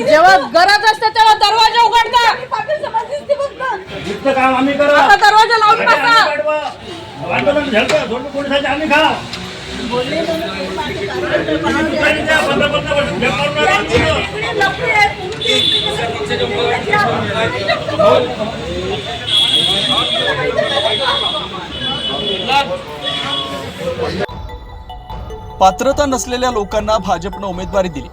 जेव्हा गरज असते तेव्हा दरवाजा उघडता, काम आम्ही करू, आता दरवाजा लावून बसा. आंदोलन झळका दोन पोलिसांचे आम्ही खा पात्रता नसलेल्या लोकांना भाजपनं उमेदवारी दिली.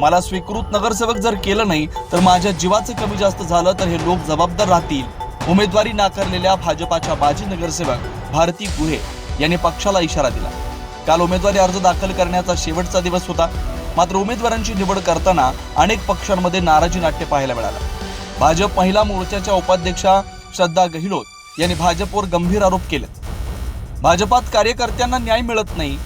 मला स्वीकृत नगरसेवक जर केलं नाही तर माझ्या जीवाचं कमी जास्त झालं तर हे लोक जबाबदार राहतील. उमेदवारी नाकारलेल्या भाजपाच्या माजी नगरसेवक भारती गुहे यांनी पक्षाला इशारा दिला. काल उमेदवारी अर्ज दाखल करण्याचा शेवटचा दिवस होता. मात्र उमेदवारांची निवड करताना अनेक पक्षांमध्ये नाराजी नाट्य पाहायला मिळालं. भाजप महिला मोर्चाच्या उपाध्यक्षा श्रद्धा गहिलोत यांनी भाजपवर गंभीर आरोप केले. भाजपात कार्यकर्त्यांना न्याय मिळत नाही,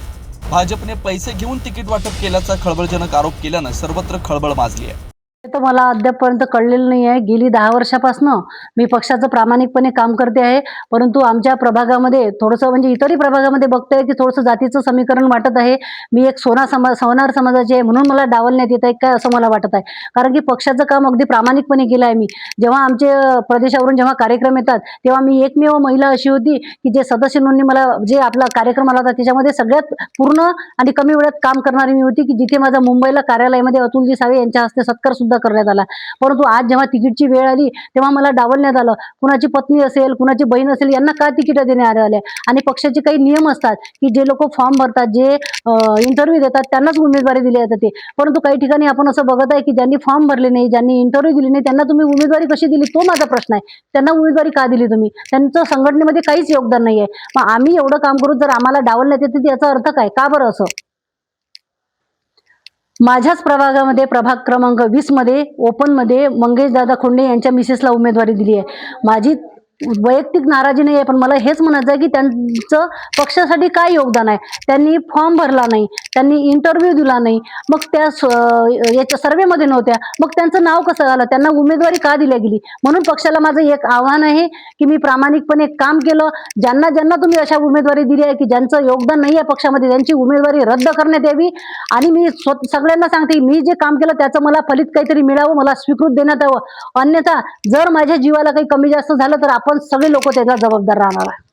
भाजपने पैसे घेऊन तिकीट वाटप केल्याचा खळबळजनक आरोप केल्यानं सर्वत्र खळबळ माजली आहे. तर मला अद्यापपर्यंत कळलेलं नाही आहे. गेली 10 वर्षापासून मी पक्षाचं प्रामाणिकपणे काम करते आहे, परंतु आमच्या प्रभागामध्ये थोडंसं म्हणजे इतरही प्रभागामध्ये बघतोय की थोडंसं जातीचं समीकरण वाटत आहे. मी एक सोनार समाजाची आहे म्हणून मला डावलण्यात येत आहे काय असं मला वाटत आहे. कारण की पक्षाचं काम अगदी प्रामाणिकपणे केलं आहे मी. जेव्हा आमचे प्रदेशावरून जेव्हा कार्यक्रम येतात तेव्हा मी एकमेव महिला अशी होती की जे सदस्य नोंदणी मला जे आपला कार्यक्रम आला होता त्याच्यामध्ये सगळ्यात पूर्ण आणि कमी वेळात काम करणारी मी होती की जिथे माझा मुंबईला कार्यालयामध्ये अतुलजी सावे यांच्या हस्ते सत्कार सुद्धा करण्यात आला. परंतु आज जेव्हा तिकीटची वेळ आली तेव्हा मला डावलण्यात आलं. कुणाची पत्नी असेल, कुणाची बहीण असेल यांना का तिकीट देण्यात आले. आणि पक्षाचे काही नियम असतात की जे लोक फॉर्म भरतात, जे इंटरव्ह्यू देतात त्यांनाच उमेदवारी दिली जाते. परंतु काही ठिकाणी आपण असं बघत आहे की ज्यांनी फॉर्म भरले नाही, ज्यांनी इंटरव्ह्यू दिली नाही त्यांना तुम्ही उमेदवारी कशी दिली तो माझा प्रश्न आहे. त्यांना उमेदवारी का दिली तुम्ही? त्यांचं संघटनेमध्ये काहीच योगदान नाही आहे. मग आम्ही एवढं काम करू जर आम्हाला डावलण्यात येते याचा अर्थ काय? का बरं असं? माझ्याच प्रभागामध्ये प्रभाग क्रमांक 20 मध्ये ओपन मध्ये मंगेश दादा खोंडे यांच्या मिसेसला उमेदवारी दिली आहे. माझी वैयक्तिक नाराजी नाही आहे, पण मला हेच म्हणायचं आहे की त्यांचं पक्षासाठी काय योगदान आहे? त्यांनी फॉर्म भरला नाही, त्यांनी इंटरव्ह्यू दिला नाही, मग त्या याच्या सर्वेमध्ये नव्हत्या, मग त्यांचं नाव कसं झालं? त्यांना उमेदवारी का दिली गेली? म्हणून पक्षाला माझं एक आव्हान आहे की मी प्रामाणिकपणे काम केलं. ज्यांना ज्यांना तुम्ही अशा उमेदवारी दिली आहे की ज्यांचं योगदान नाही आहे पक्षामध्ये त्यांची उमेदवारी रद्द करण्यात यावी. आणि मी सगळ्यांना सांगते मी जे काम केलं त्याचं मला फलित काहीतरी मिळावं, मला स्वीकृत देण्यात यावं. अन्यथा जर माझ्या जीवाला काही कमी जास्त झालं तर आपण सगळे लोक त्याला जबाबदार राहणार आहे.